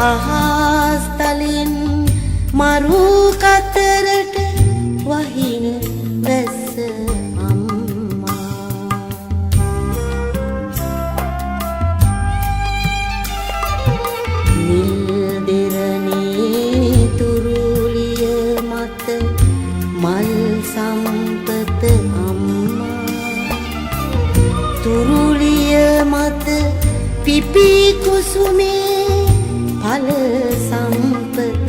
අහස් තලින් මරු කතරට වහින වැස්ස අම්මා නිල් දෙරණී තුරුලිය මත මල් සම්පත අම්මා තුරුලිය මත පිපි කුසුමේ ඵල සම්පත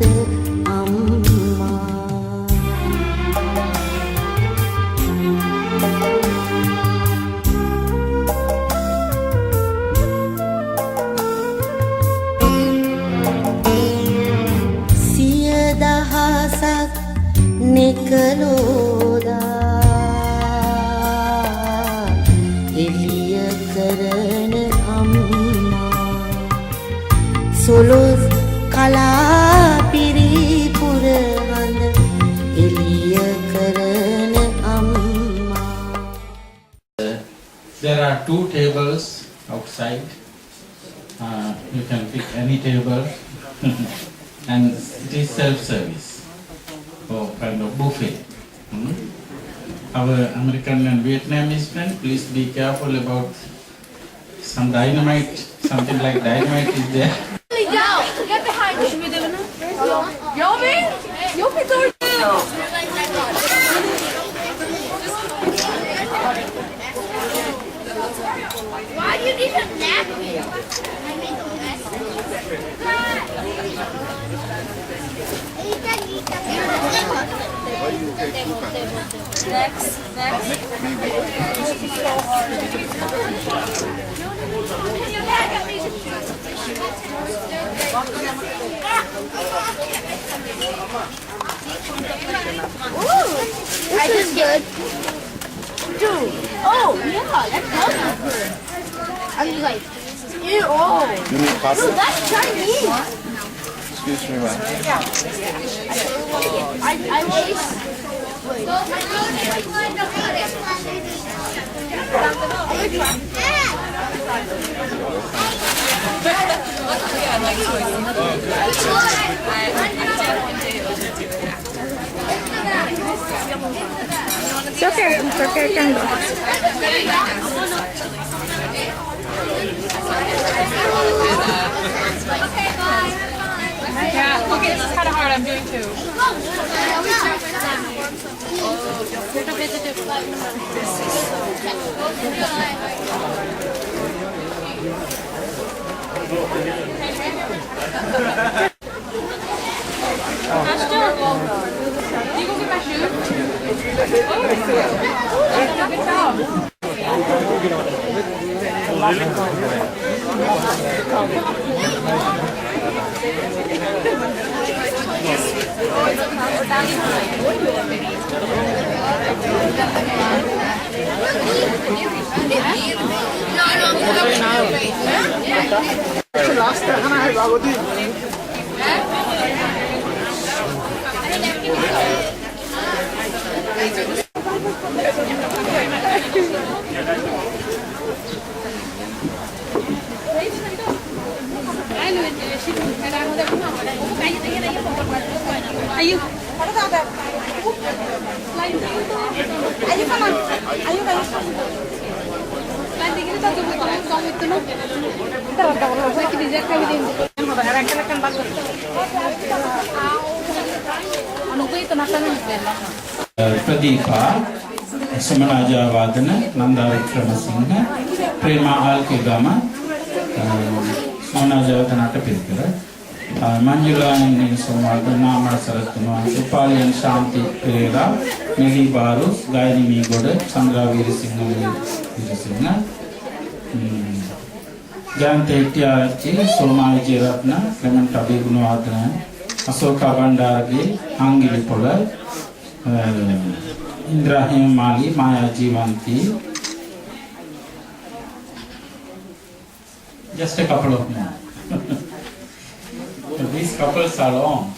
නිකලෝදා එළිය කරන අම්මා සොළොස් කලා පිරිපුර හඳ එළිය කරන අම්මා. There are 2 tables outside. You can pick any table and it is self-service. Or kind of buffet. Our American and Vietnamese friends, please be careful about some dynamite, something like dynamite is there. Get behind me. Yo, man. Yo, Peter. Why do you need a napkin? Next. Ooh, this is good. Dude. Oh, yeah, that's good. I'm just like, ew, oh. Dude, that's Chinese. Excuse me, ma'am. I always... It's okay, I can go. Yeah, okay, this is kind of hard. I'm doing 2. Ashton, can you go get my shoes? Good job. Ayo. Ayo kanan. Ayo kanan. Nanti kita tahu kamu itu loh. Kita orang saya kita jaga kami ini. Orang bagus. Anu itu nasan bela. Pradeepa, Samanaja Vadana, Nanda Vikramasinghe, Prema Alkegama, Samanaja Vadana Tapirkara. Manjula in Somadana Masaratuna, Upali and Shanti Perera, Mili Barus, Gairi Migoda, Sandra Virisingha, Jan Tetia, Soma Jiratna, Clement Abiguno Adana, Asoka Bandagi, Angili Pola, Indrahim Mali, Maya Jivanti. Just a couple of more. These couples are long.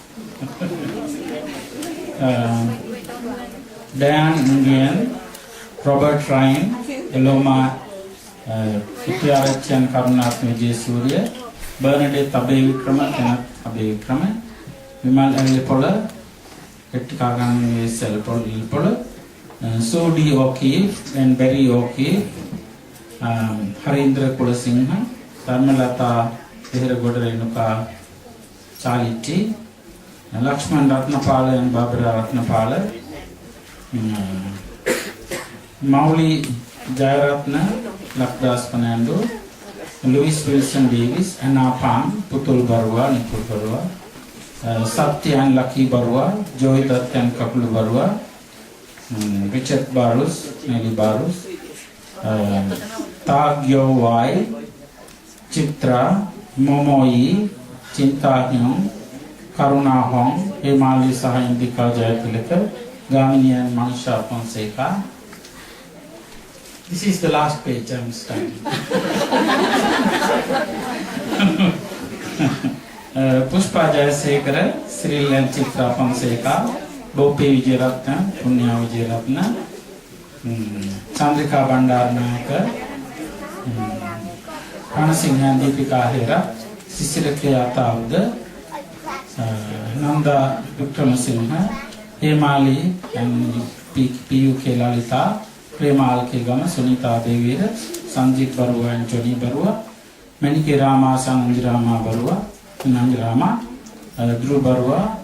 Dan Indian, Robert Ryan, Eloma Pityaratchan Karunath Vijay Surya, Bernadette Abevikrama, Kenneth Abevikrama, Vimal Alipola, Etikagan Selpola, Sodi O'Keefe and Barry O'Keefe, Harindra Kulasingha, Dharmalata Dehragoda Renuka Charity, Lakshman Ratnapala and Barbara Ratnapala, Mauli Jayaratna, Lakdas Fernando, Louis Wilson Davis, Anna Pam, Putul Barua, Nipul Barua, Satya and Lucky Barua, Joy Dutt and Kapul Barua, Richard Barus, Nelly Barus, Tagyo Y, Chitra, Momoi, Chinta Hyung, Karuna Hong, Hemali Sahandika Jayatilaka, Gamini and Manisha Fonseca. This is the last page I am starting. Pushpa Jayasekara, Cyril and Chitra Fonseca, Bope Vijayaratna, Punya Vijayaratna, Chandrika Bandarnaka, Panasingha and Deepika Hera, Sisirakya Tavda, Nanda Vikramasingha, Hemali and P.U.K. Lalita, Prema Alkegama, Sunita Devira, Sanjit Barua and Johnny Barua, Maniki Rama, Sananjirama Barua, Nanjirama, Dhruv Barua,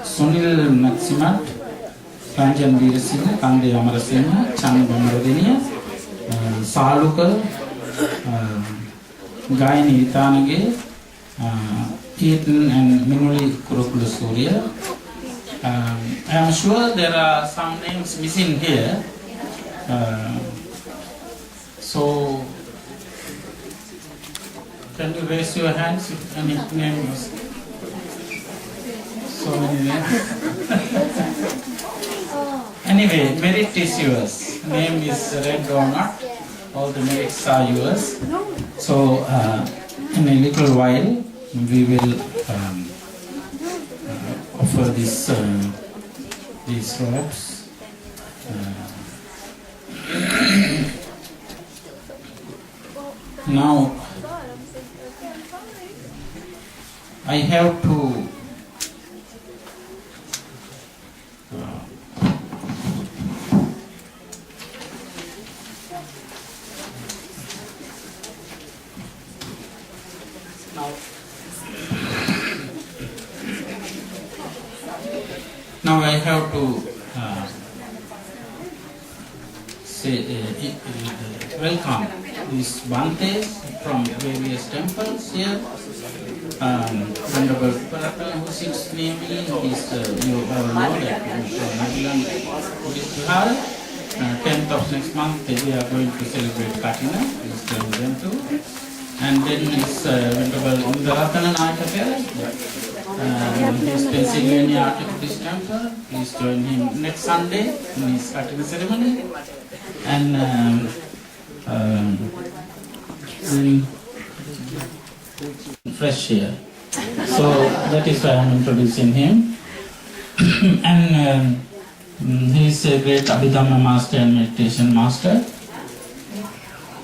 Sunil Natsimat, Ranjan Veerasinghe, Kande Amarasinghe, Chand Bamaradiniya, Saluka, Gayani Vitanage, Keaton and Minuli Kurukula Surya. I am sure there are some names missing here. So, can you raise your hands if any name is so many names? Anyway, merit is yours. Name is read or not, all the merits are yours. So, in a little while, we will offer these robes. Now, I have to Now I have to say welcome these Bantes from various temples here. Venerable Paratala who sits near me is, you all know that from Buddhist Vihara. 10th of next month we are going to celebrate Kathina, please join them too. And then is Venerable Indaratana Naikapela. His Pennsylvania Archbishop Temple. Please join him next Sunday in his Kathina Ceremony. And fresh here. So that is why I am introducing him. And he is a great Abhidhamma master and meditation master.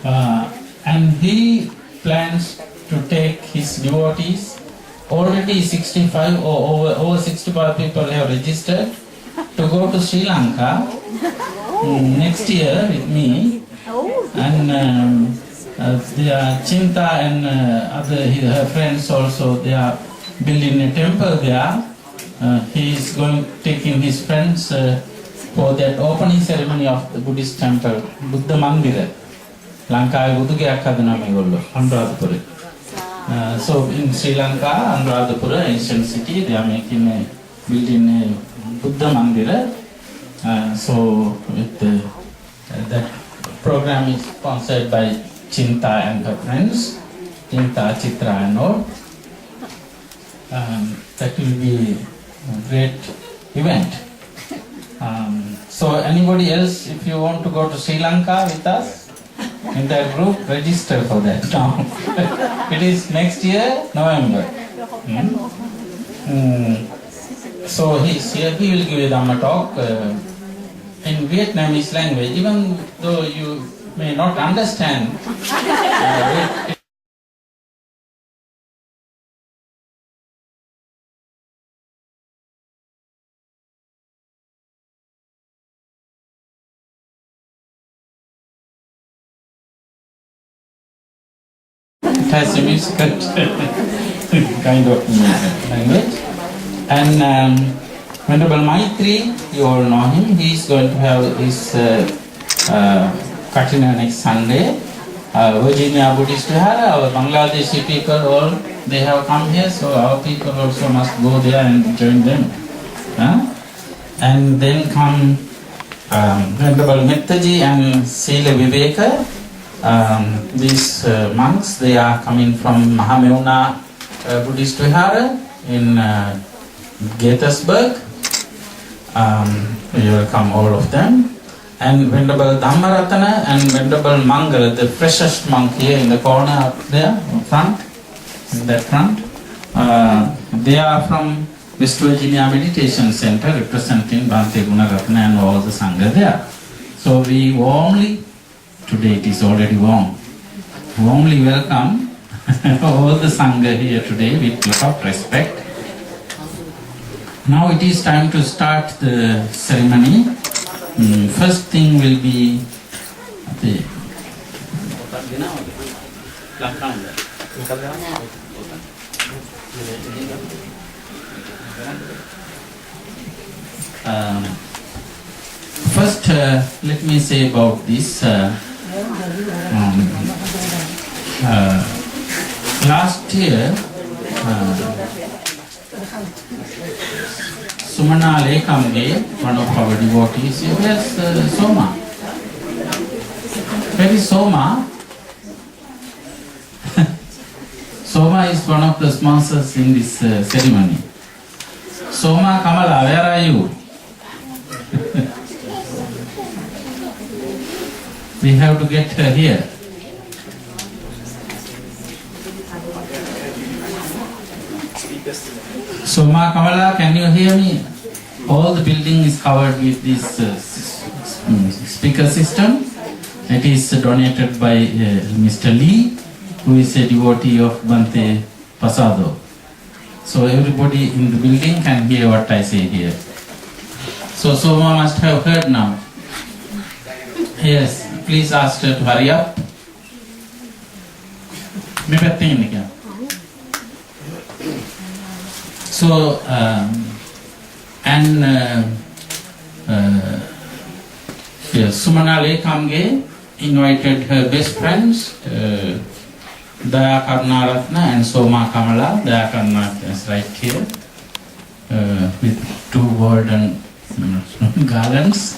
And he plans to take his devotees. Already 65 or over 65 people have registered to go to Sri Lanka next year with me. And their Chinta and her friends also, they are building a temple there. He is taking his friends for that opening ceremony of the Buddhist temple, Buddha Mandira. Lanka Buddha Kathina Ceremony. So in Sri Lanka, Anuradhapura, ancient city, they are building a Buddha Mandira. So with that program is sponsored by Chinta and her friends, Chinta, Chitra and all. That will be a great event. So anybody else, if you want to go to Sri Lanka with us, in that group, register for that now. It is next year, November. So he's here, he will give a Dhamma talk in Vietnamese language, even though you may not understand it has a musical kind of language. And Venerable Maitri, you all know him. He is going to have his Kathina next Sunday. Virginia Buddhist Vihara, our Bangladeshi people, all they have come here, so our people also must go there and join them. And then come Venerable Mettaji and Sila Viveka. These monks, they are coming from Mahamevuna Buddhist Vihara in Gaithersburg. You will come, all of them. And Venerable Dhammaratana and Venerable Mangala, the freshest monk here in the corner up there, in front, in that front. They are from West Virginia Meditation Center, representing Bhante Gunaratana and all the Sangha there. So we warmly, today it is already warm, warmly welcome all the Sangha here today with a lot of respect. Now it is time to start the ceremony. First thing will be the first let me say about this. Last year Sumana Lekamge, one of our devotees, he was Soma. Where is Soma? Soma is one of the sponsors in this ceremony. Soma Kamala, where are you? We have to get her here. Soma Kamala, can you hear me? All the building is covered with this speaker system. It is donated by Mr. Lee, who is a devotee of Bhante Pasado. So everybody in the building can hear what I say here. So Soma must have heard now. Yes, please ask her to hurry up. So, Sumana Lekamge invited her best friends, Daya Karnaratna and Soma Kamala. Daya Karnaratna is right here, with two golden garlands.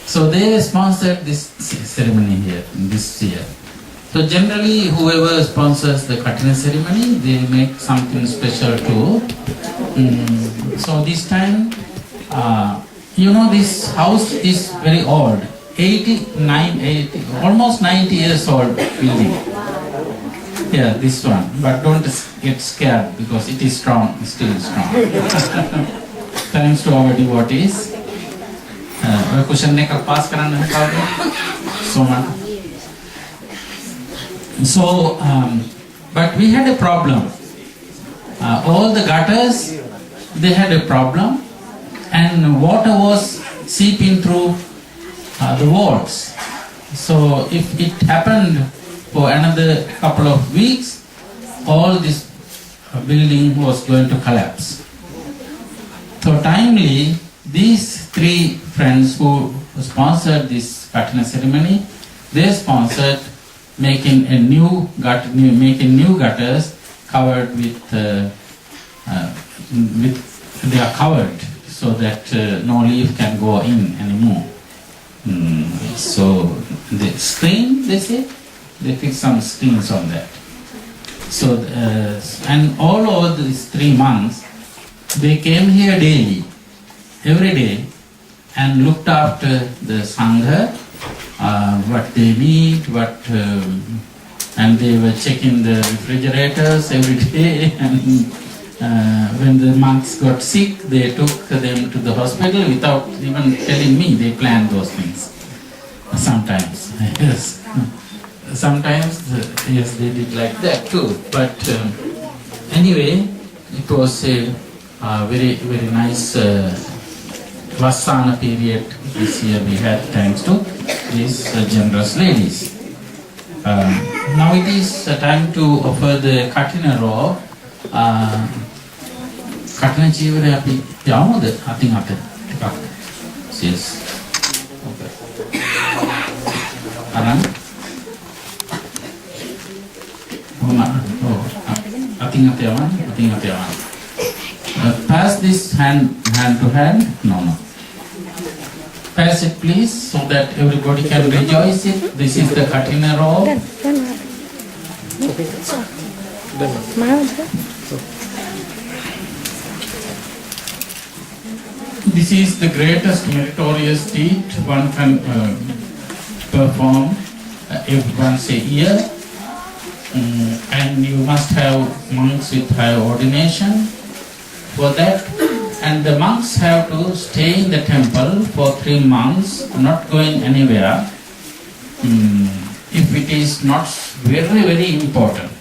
So they sponsored this ceremony here, this year. So generally, whoever sponsors the Kathina ceremony, they make something special too. So this time, this house is very old, 80, almost 90 years old building. Yeah, this one. But don't get scared because it is strong, still strong. Thanks to our devotees. Question pass so much. So, but we had a problem. All the gutters, they had a problem, and water was seeping through the walls. So, if it happened for another couple of weeks, all this building was going to collapse. So, timely, these three friends who sponsored this Kathina ceremony, they sponsored making new gutters covered with they are covered so that no leaf can go in anymore. So the screen, they say, they fix some screens on that. So and all over these 3 months, they came here daily, every day, and looked after the Sangha. What they need, and they were checking the refrigerators every day, and when the monks got sick, they took them to the hospital without even telling me. They planned those things. Sometimes, yes. Sometimes, yes, they did like that too. But anyway, it was a very, very nice Vassana period this year we had, thanks to these generous ladies. Now it is time to offer the Kathina robe. Kathina චීවරය අපි යමුද අතින් අත ටිකක්. Yes. Okay. අරන්. අතින් අත යවන්න. Pass this hand to hand. No. Pass it please, so that everybody can rejoice it. This is the Kathina robe. This is the greatest meritorious deed one can perform once a year. And you must have monks with high ordination for that. And the monks have to stay in the temple for 3 months, not going anywhere, if it is not very important.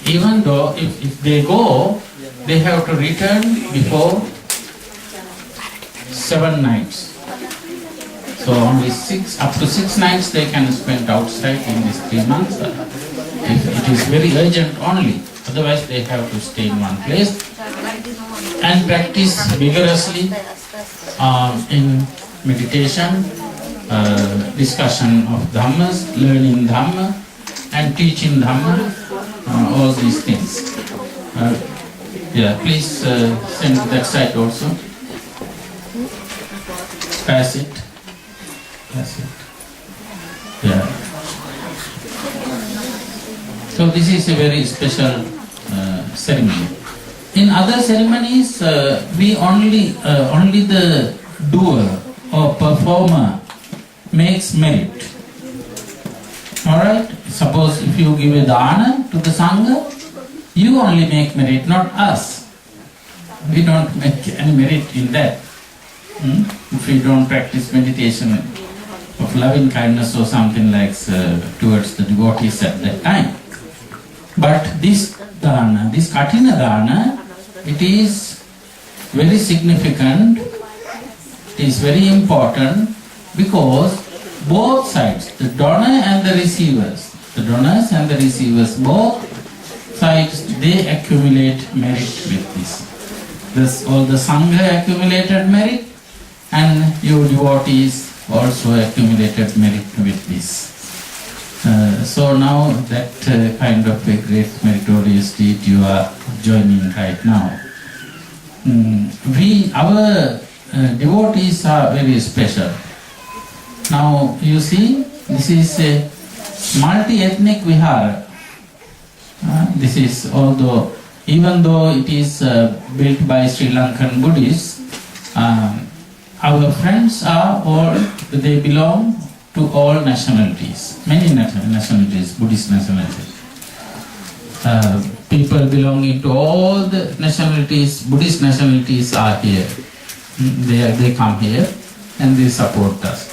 Even though if they go, they have to return before 7 nights. So only up to 6 nights they can spend outside in these 3 months. If it is very urgent only, otherwise they have to stay in one place and practice vigorously in meditation, discussion of Dhammas, learning Dhamma and teaching Dhamma, all these things. Please send to that side also. Pass it. Yeah. So this is a very special ceremony. In other ceremonies, we only the doer or performer makes merit. All right. Suppose if you give a dana to the sangha, you only make merit, not us. We don't make any merit in that. If we don't practice meditation of loving kindness or something like towards the devotees at that time. But this dana, this Kathina dana, it is very significant, it is very important, because both sides, the donor and the receivers, both sides, they accumulate merit with this. All the sangha accumulated merit, and you devotees also accumulated merit with this. So now that kind of a great meritorious deed you are joining right now. Our devotees are very special. Now you see, this is a multi-ethnic vihara. This is even though it is built by Sri Lankan Buddhists, our friends are all, they belong to all nationalities, many nationalities, Buddhist nationalities. People belonging to all the nationalities, Buddhist nationalities are here. They come here and they support us.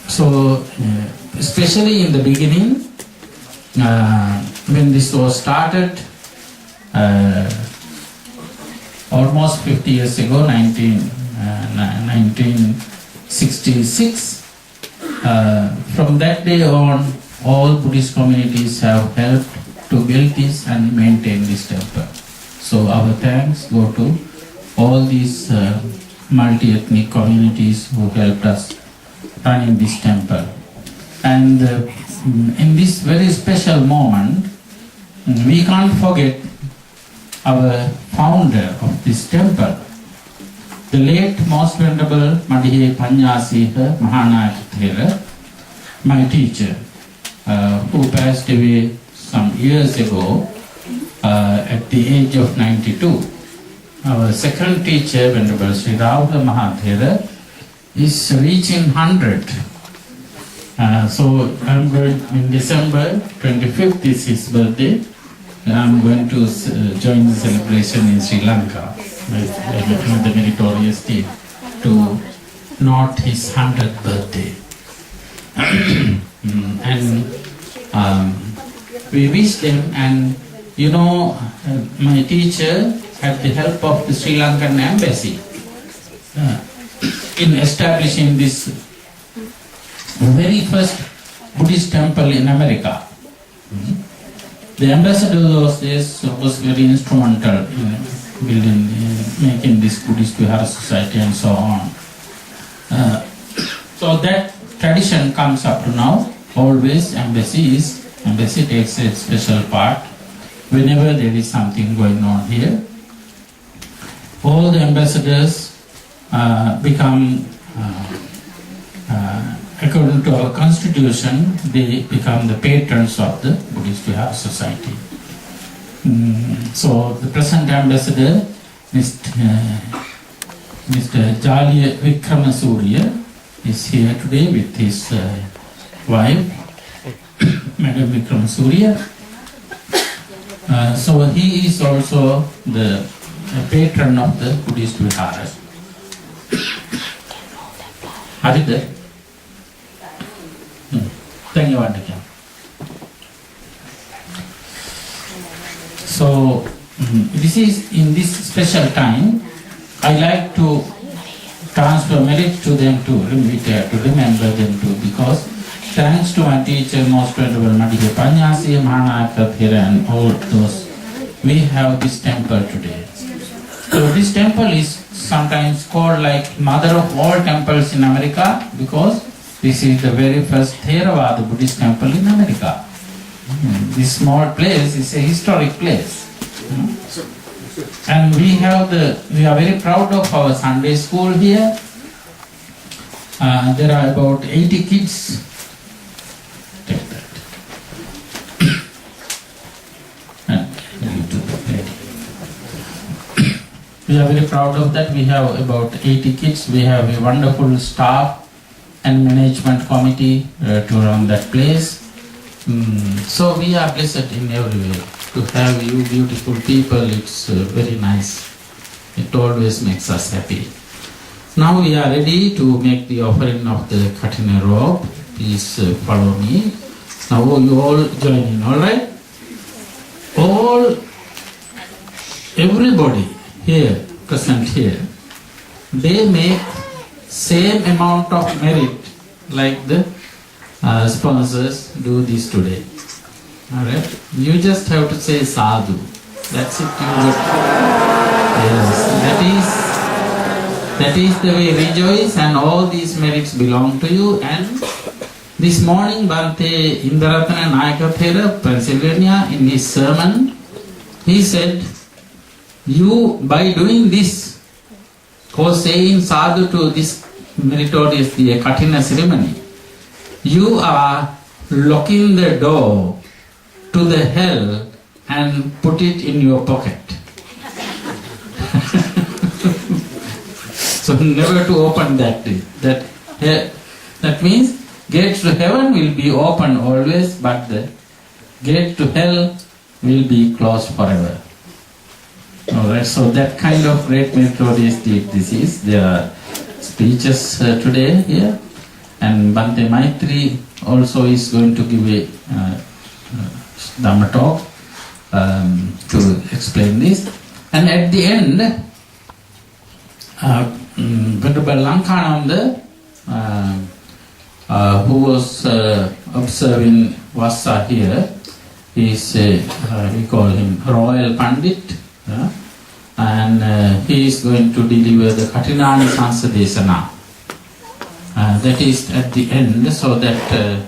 So, especially in the beginning, when this was started, almost 50 years ago, 1966, from that day on, all Buddhist communities have helped to build this and maintain this temple. So our thanks go to all these multi-ethnic communities who helped us running this temple. And in this very special moment, we can't forget our founder of this temple, the late Most Venerable Madihe Panyasiha Mahanama, my teacher, who passed away some years ago at the age of 92. Our second teacher, Venerable Sri Rahula Mahathera, is reaching 100. So I'm going, in December 25th is his birthday. I'm going to join the celebration in Sri Lanka with the meritorious deed to note his 100th birthday. And we wish them, and my teacher had the help of the Sri Lankan embassy in establishing this very first Buddhist temple in America. The ambassador of those days was very instrumental in building, making this Buddhist Vihara society and so on. So that tradition comes up to now. Always embassy takes a special part whenever there is something going on here. All the ambassadors become, according to our constitution, they become the patrons of the Buddhist Vihara society. So the present ambassador, Mr. Jalya Vikramasuriya, is here today with his wife, Madam Vikramasuriya. So he is also the patron of the Buddhist Vihara. Are you there? Thank you, Vandika. So this is in this special time, I like to transfer merit to them too, to remember them too, because thanks to my teacher, most venerable Madhya Panyasi, Mahanama, Kathina, and all those, we have this temple today. So this temple is sometimes called like mother of all temples in America, because this is the very first Theravada Buddhist temple in America. This small place is a historic place. And we are very proud of our Sunday school here. There are about 80 kids. Take that. We are very proud of that. We have about 80 kids. We have a wonderful staff and management committee to run that place. So we are blessed in every way. To have you beautiful people, it's very nice. It always makes us happy. Now we are ready to make the offering of the Kathina robe. Please follow me. Now you all join in, alright? Everybody here, present here, they make same amount of merit like the sponsors do this today. Alright? You just have to say sadhu. That's it. Yes, that is the way. Rejoice, and all these merits belong to you. And this morning, Bhante Indaratana Nayakathera, Pennsylvania, in his sermon, he said, you, by doing this, or saying sadhu to this meritorious, the Kathina ceremony, you are locking the door to the hell and put it in your pocket. So never to open that. That means gates to heaven will be open always, but the gate to hell will be closed forever. Alright, so that kind of great meritorious deed this is. There are speeches today here, and Bhante Maitri also is going to give a Dhamma talk to explain this. And at the end, Venerable Lankananda, who was observing Vassa here, is we call him Royal Pandit, and he is going to deliver the Kathina Sansadesana. That is at the end, so that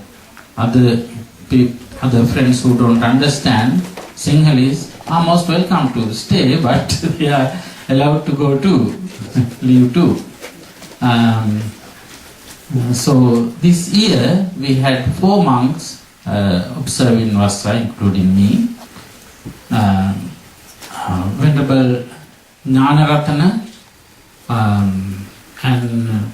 other friends who don't understand Sinhalese are most welcome to stay, but they are allowed to go too, leave too. So this year we had 4 monks observing Vassa, including me. Venerable Jnanaratana, and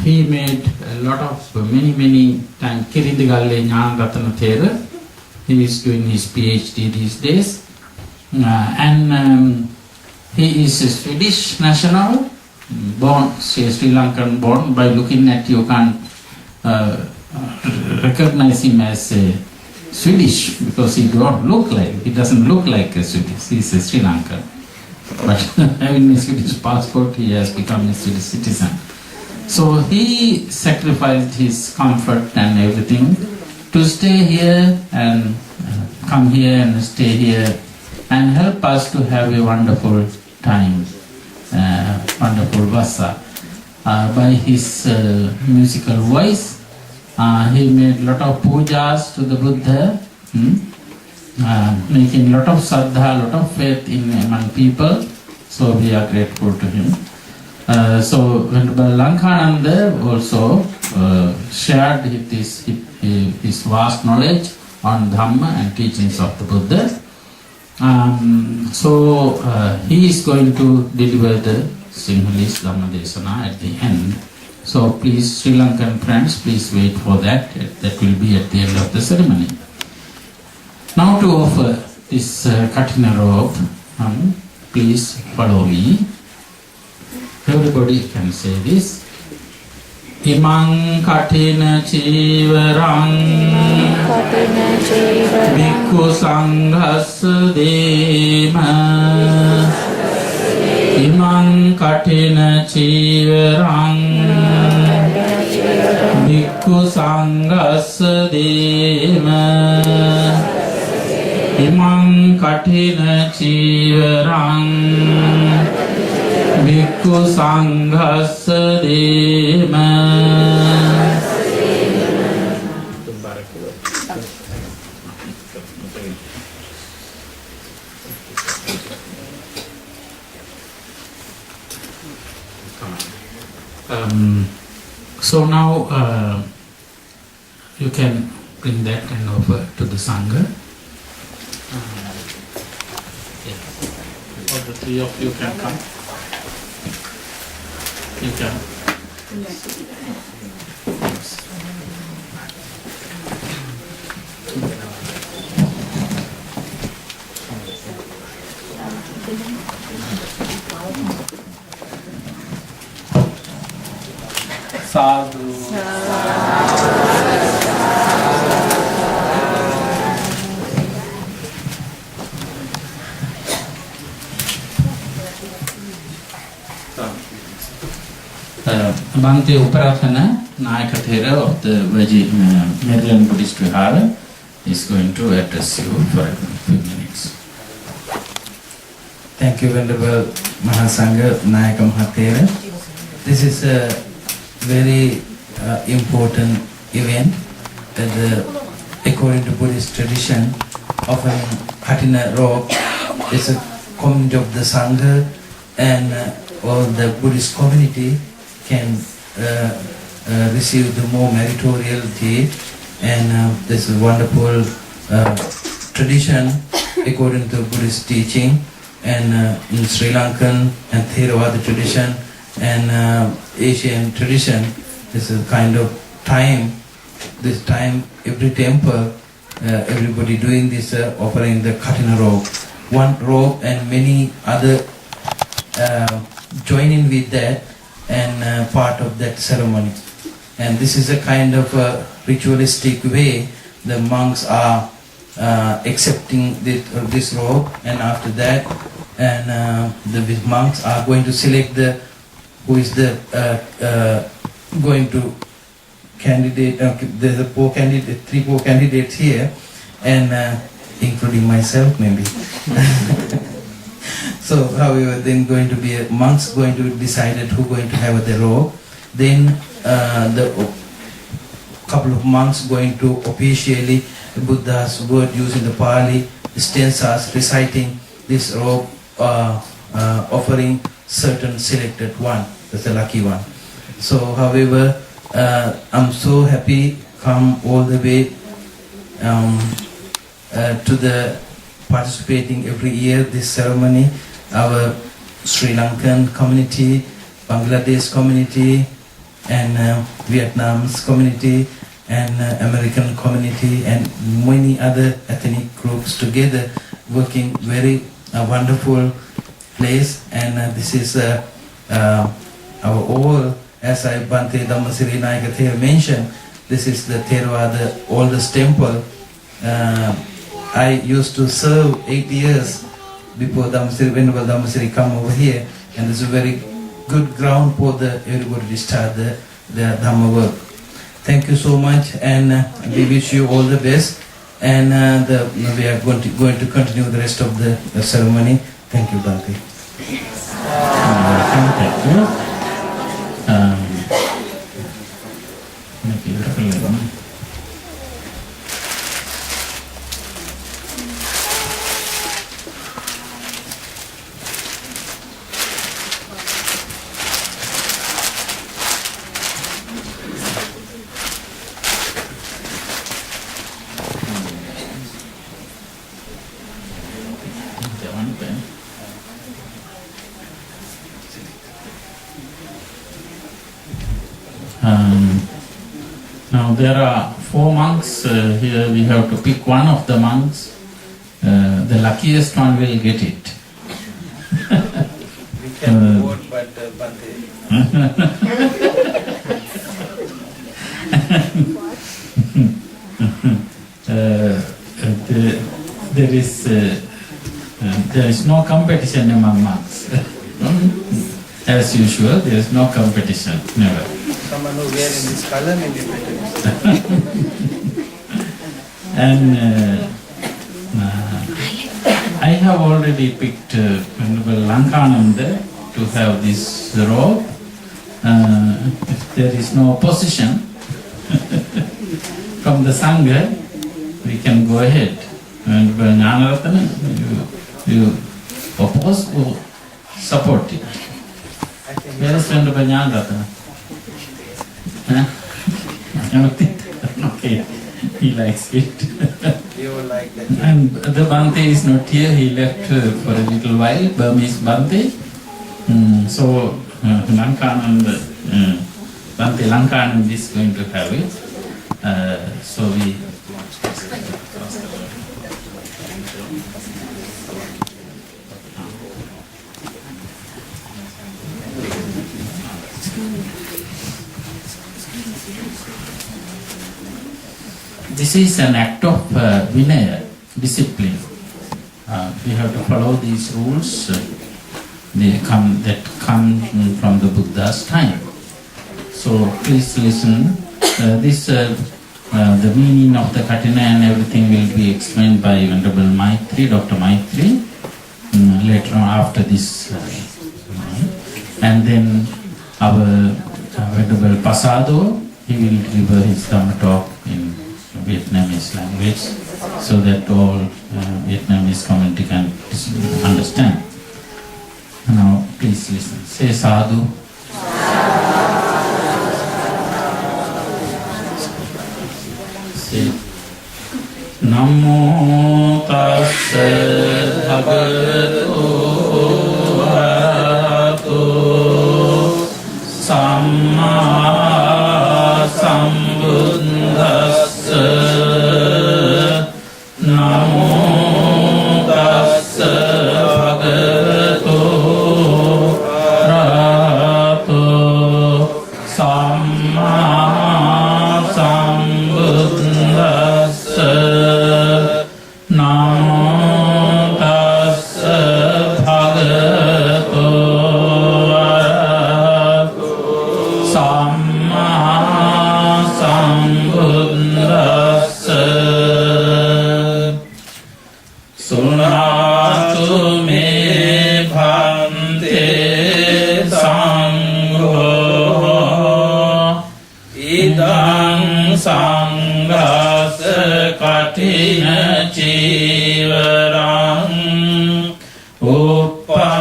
he made a lot of many times Kirindigalle Jnanaratana Thera. He is doing his PhD these days, and he is a Swedish national, born, say Sri Lankan born. By looking at you can't recognize him as a Swedish, because he doesn't look like a Swedish. He is a Sri Lankan, but having a Swedish passport, he has become a Swedish citizen. So he sacrificed his comfort and everything to stay here and come here and stay here and help us to have a wonderful time, wonderful vasa. By his musical voice, he made lot of pujas to the Buddha, making lot of saddha, lot of faith in among people. So we are grateful to him. So Venerable Lankananda also shared his vast knowledge on Dhamma and teachings of the Buddha. So he is going to deliver the Sinhalese Dhamma Desana at the end. So please, Sri Lankan friends, please wait for that. That will be at the end of the ceremony. Now to offer this Kathina robe, please follow me. Everybody can say this. Imang Kathina Chivarang Bhikkhu Sanghas Dema. Imang Kathina Chivarang Bhikkhu Sanghas Dema. Imang Kathina Chivarang Bhikkhu Sanghas Dema. So now you can bring that and offer to the Sangha. All the three of you can come. You can. Sadhu. Bhante Uparatana, Nayakathera of the Maryland Buddhist Vihara is going to address you for a few minutes. Thank you, Venerable Mahasangha Nayaka Mahathera. This is a very important event that according to Buddhist tradition, offering Kathina robe is a community of the Sangha, and all the Buddhist community can receive the more meritorial and this is a wonderful tradition according to Buddhist teaching, and in Sri Lankan and Theravada tradition and Asian tradition, this is a kind of time, this time every temple, everybody doing this, offering the Kathina robe. One robe and many other join in with that and part of that ceremony. And this is a kind of a ritualistic way the monks are accepting this robe, and after that and the monks are going to select who is the going to candidate. There's three, four candidates here, and including myself maybe. So, however, then going to be monks going to decide who going to have the robe. Then the couple of monks going to officially Buddha's word using the Pali stanzas, reciting this robe, offering certain selected one. That's the lucky one. So, however, I'm so happy come all the way to the participating every year this ceremony. Our Sri Lankan community, Bangladesh community, and Vietnam's community, and American community, and many other ethnic groups together working very wonderful place. And this is our all, as I Bhante Dhammasiri Nayakathera mentioned, this is the Theravada oldest temple. I used to serve 8 years before Venerable Dhammasiri come over here, and this is a very good ground for the everybody to start the Dhamma work. Thank you so much, and we wish you all the best. And we are going to continue the rest of the ceremony. Thank you, Bhante. Thank you. Now there are 4 monks here. We have to pick one of the monks. The luckiest one will get it. We can vote, but Bhante. There is no competition among monks. As usual, there is no competition, never. Someone who wearing this color may be better. And I have already picked Venerable Lankananda to have this robe. If there is no opposition from the Sangha, we can go ahead. Venerable Jnanaratana, you oppose or support it? Where is Venerable Jnanaratana? Okay, he likes it. You will like that. And the Bhante is not here, he left for a little while, Burmese Bhante. So Lankananda, Bhante Lankananda is going to have it. So we... This is an act of vinaya, discipline. We have to follow these rules that come from the Buddha's time. So please listen. The meaning of the Kathina and everything will be explained by Venerable Maitri, Dr. Maitri, later on after this. And then our Venerable Pasado, he will deliver his Dhamma talk in Vietnamese language so that all Vietnamese community can understand. Now please listen. Say sadhu. Say Namo tassa bhagavato arahato samma sambuddhassa. Namo tassa bhagavato arahato samma sambuddhassa. Namo tassa bhagavato arahato samma sambuddhassa. Sunatu me bhante sangho idang sanghasa kathina civarang uppannang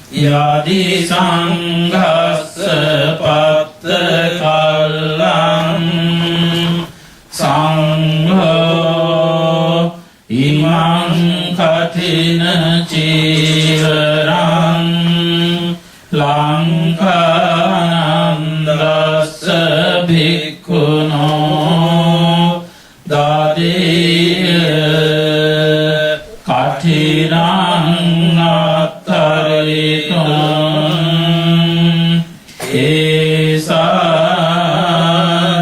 yadi sanghasa patta kallang sangho imang kathina civarang langkanandassa bhikkhuno dadiya kathinang attaritum esa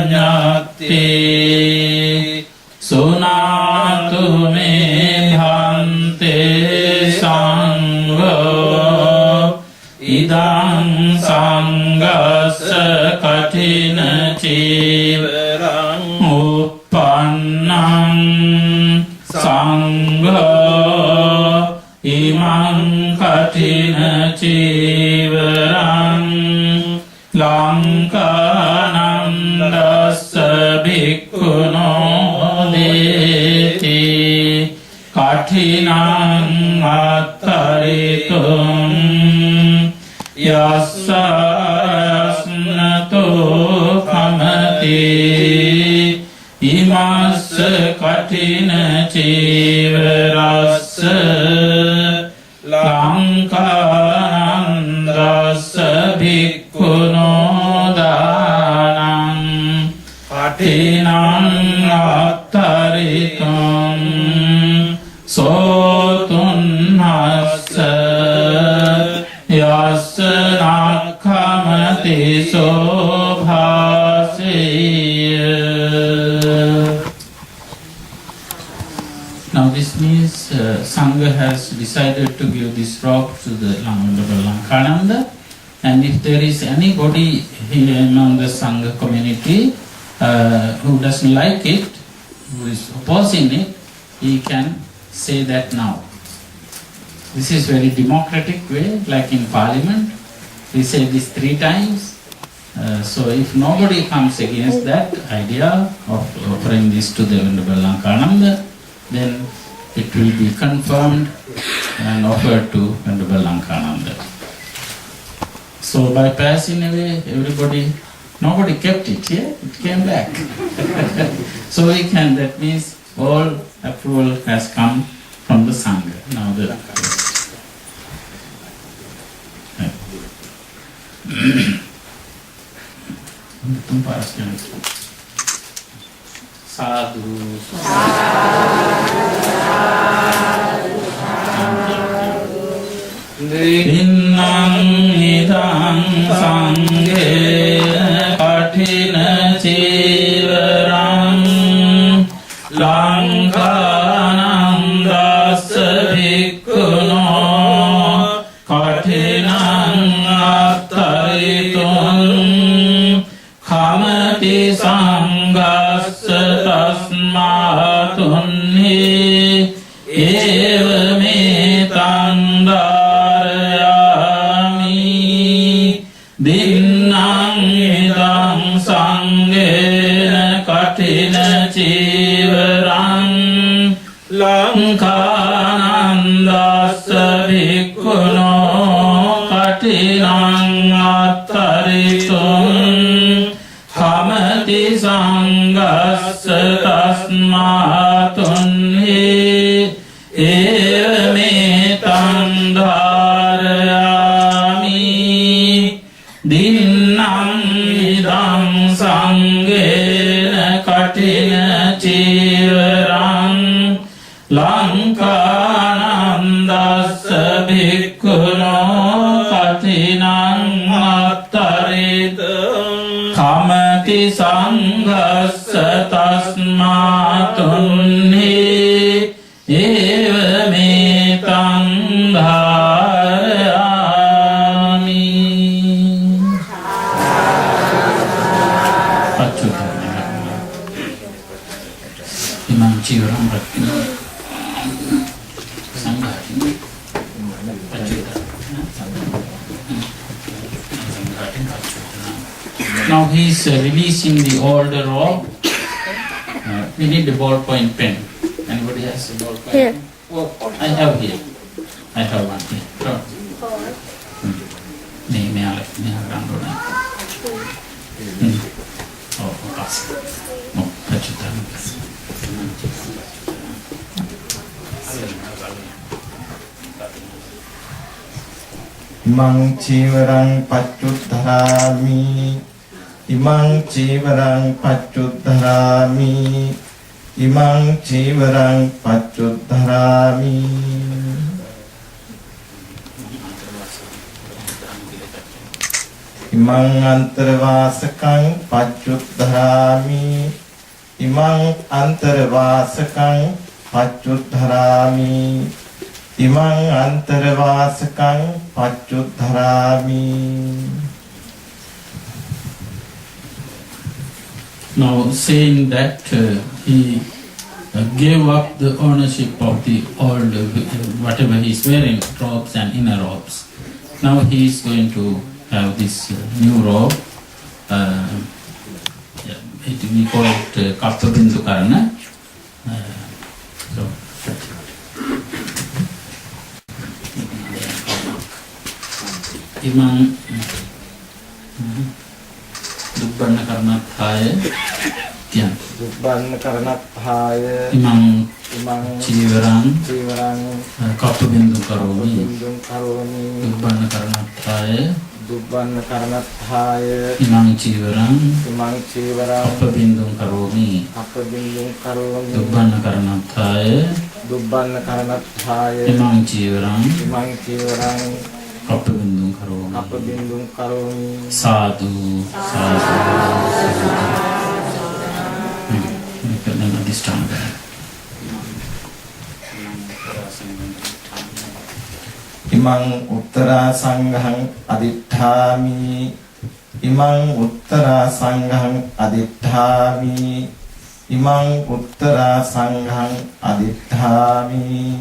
nyati. Sunatu me bhante sangho චීවරං uppannං සංඝෝ ඉමං කඨින චීවරං ලංකානං දස්ස භික්ඛුනෝ දේති කඨිනං අත්තරිතුං යස්සස්නතෝ කමති ඉමස්ස කඨින චීවරස්ස ලංකානං දස්ස භික්ඛුනෝ දානං කඨිනං අත්තරිතුං සෝතුන්නස්ස යස්ස නක්ඛමති සෝභාසෙය. Now this means Sangha has decided to give this robe to the Honorable Lankananda, and if there is anybody here among the Sangha community who doesn't like it, who is opposing it, he can say that now. This is very democratic way, like in Parliament. We say this 3 times. So if nobody comes against that idea of offering this to the Honorable Lankananda, then it will be confirmed and offered to Honorable Lankananda. So by passing away, nobody kept it here, it came back. So we can, that means all approval has come from the Sangha. Now the Sadhu. Innam idam sanghe kathina chivaram lankanam dasa bhikkhuno kathinam attaritum khamati sangassa tasmatunni evame tandarayami dinnam idam sangena kathina chivaram lankanam dasa bhikkhuno kathinam attaritum khamati sangassa tasmatunni evame tandarayami dinnam idam sangena kathina chivaram lankanam dasa bhikkhuno kathinam attaritum khamati sangassa tasmatunni evame tandarayami. Imam Ciram Rakina Sangha Now he is releasing the older robe. We need a ballpoint pen. Anybody has a ballpoint Here. pen? Oh, I have here. I have one here. Sure. Oh, pass. Oh, Pachutan. Imang chivarang pachuddharami Imang chivarang pachuddharami Imang chivarang pachuddharami Imang antarvasakang pachuddharami Imang antarvasakang pachuddharami Imang antarvasakang pachuddharami Now saying that he gave up the ownership of the old whatever he's wearing, robes and inner robes. Now he is going to have this new robe. We call it Kaptabindu Karana. So Imam Dubban Karnathaya Tian Dubban Karnathaya Imam Imang Civerang Civerang Kaptabindu Karomi Bindung Karoni Dubban Karnathaya Dubban Karnathaya Imang Civerang Kaptabindu Karomi Kaptabindu Karoni Dubban Karnathaya Imang Civerang Kaptabindu Karomi Sadhu Imang Uttara Sanghang Aditthami Imang Uttara Sanghang Aditthami Imang Uttara Sanghang Aditthami.